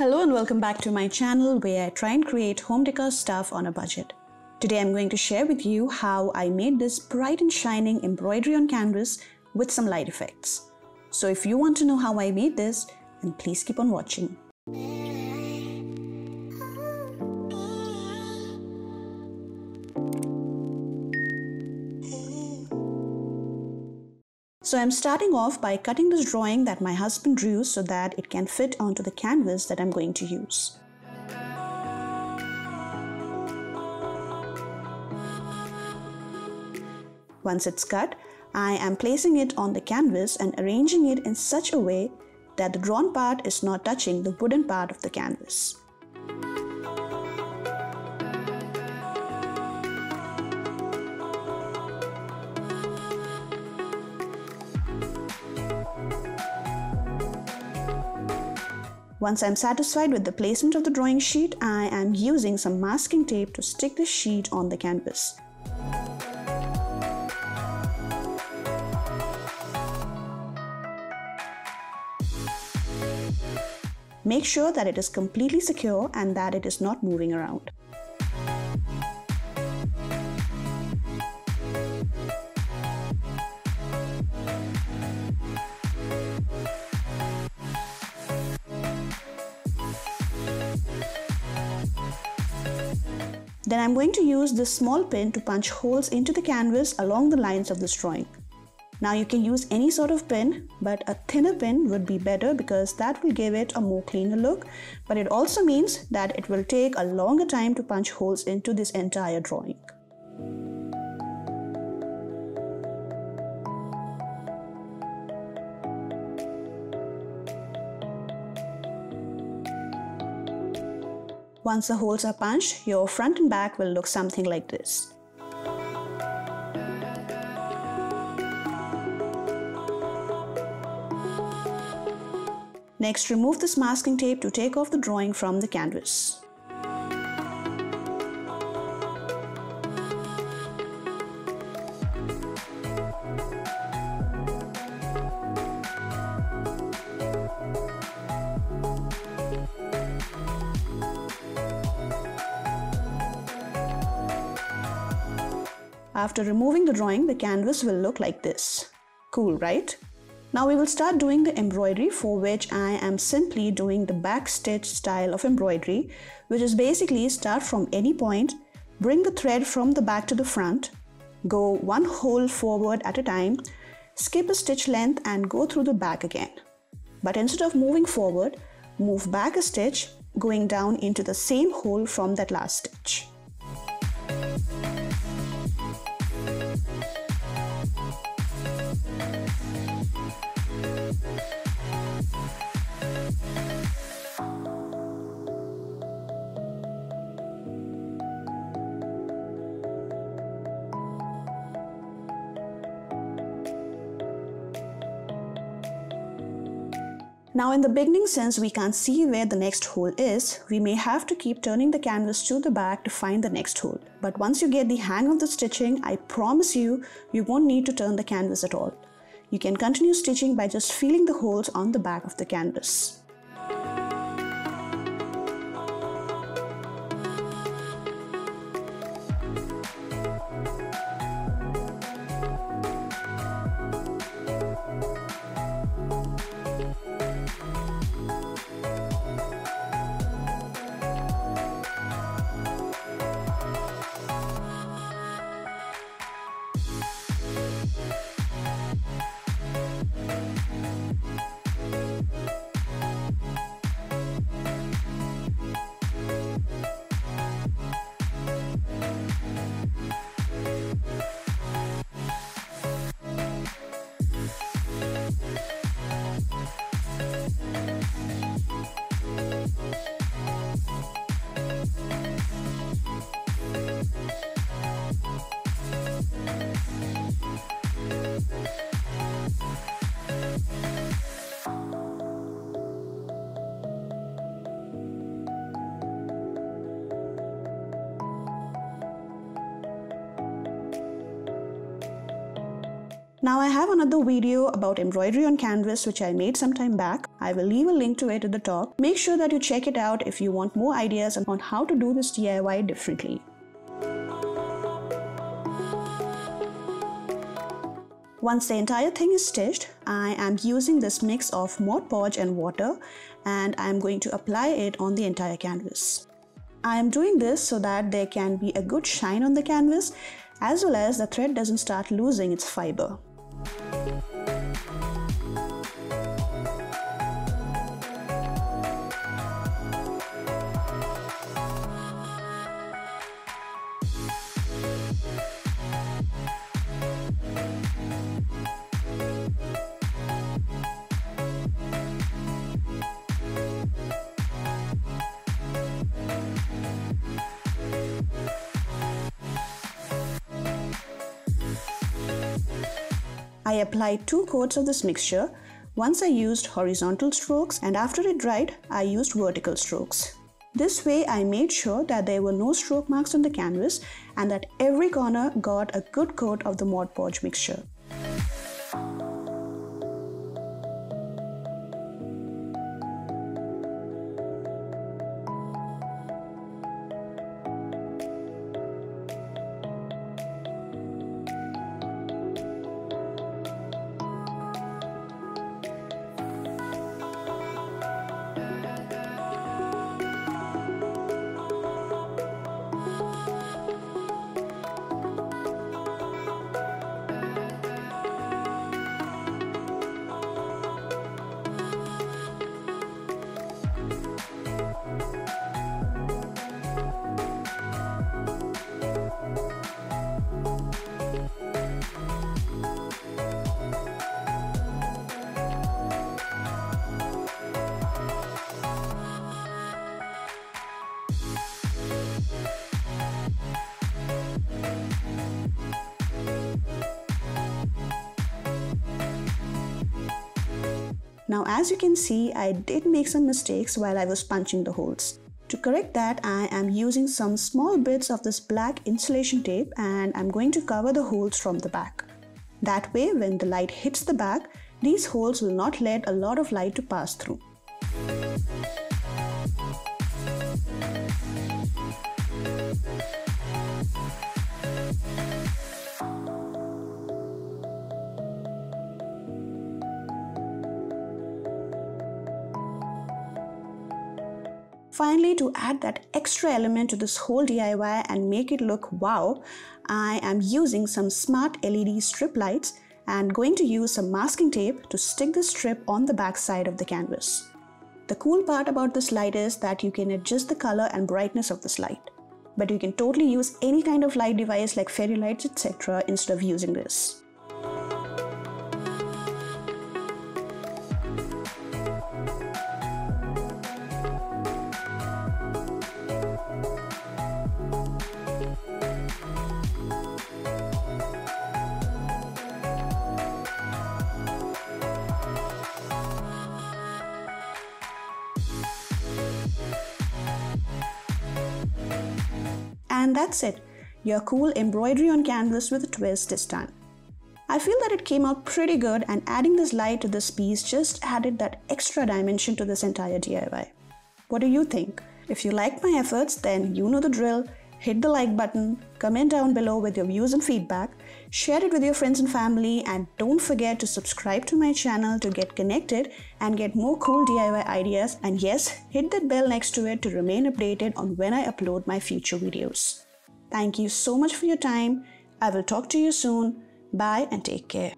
Hello and welcome back to my channel where I try and create home decor stuff on a budget. Today I'm going to share with you how I made this bright and shining embroidery on canvas with some light effects. So if you want to know how I made this, then please keep on watching. So I'm starting off by cutting this drawing that my husband drew so that it can fit onto the canvas that I'm going to use. Once it's cut, I am placing it on the canvas and arranging it in such a way that the drawn part is not touching the wooden part of the canvas. Once I'm satisfied with the placement of the drawing sheet, I am using some masking tape to stick the sheet on the canvas. Make sure that it is completely secure and that it is not moving around. Then I'm going to use this small pin to punch holes into the canvas along the lines of this drawing. Now you can use any sort of pin, but a thinner pin would be better because that will give it a more cleaner look, but it also means that it will take a longer time to punch holes into this entire drawing. Once the holes are punched, your front and back will look something like this. Next, remove this masking tape to take off the drawing from the canvas. After removing the drawing, the canvas will look like this. Cool, right? Now we will start doing the embroidery, for which I am simply doing the back stitch style of embroidery, which is basically start from any point, bring the thread from the back to the front, go one hole forward at a time, skip a stitch length and go through the back again. But instead of moving forward, move back a stitch, going down into the same hole from that last stitch. Now in the beginning, since we can't see where the next hole is, we may have to keep turning the canvas to the back to find the next hole. But once you get the hang of the stitching, I promise you won't need to turn the canvas at all. You can continue stitching by just feeling the holes on the back of the canvas. Now I have another video about embroidery on canvas which I made some time back. I will leave a link to it at the top. Make sure that you check it out if you want more ideas on how to do this DIY differently. Once the entire thing is stitched, I am using this mix of Mod Podge and water, and I am going to apply it on the entire canvas. I am doing this so that there can be a good shine on the canvas, as well as the thread doesn't start losing its fiber. I applied 2 coats of this mixture. Once I used horizontal strokes, and after it dried, I used vertical strokes. This way I made sure that there were no stroke marks on the canvas and that every corner got a good coat of the Mod Podge mixture. Now as you can see, I did make some mistakes while I was punching the holes. To correct that, I am using some small bits of this black insulation tape and I'm going to cover the holes from the back. That way, when the light hits the back, these holes will not let a lot of light to pass through. Finally, to add that extra element to this whole DIY and make it look wow, I am using some smart LED strip lights and going to use some masking tape to stick the strip on the back side of the canvas. The cool part about this light is that you can adjust the color and brightness of this light, but you can totally use any kind of light device like fairy lights, etc. instead of using this. And that's it. Your cool embroidery on canvas with a twist is done. I feel that it came out pretty good, and adding this light to this piece just added that extra dimension to this entire DIY. What do you think? If you liked my efforts, then you know the drill. Hit the like button, comment down below with your views and feedback, share it with your friends and family, and don't forget to subscribe to my channel to get connected and get more cool DIY ideas, and yes, hit that bell next to it to remain updated on when I upload my future videos. Thank you so much for your time. I will talk to you soon. Bye and take care.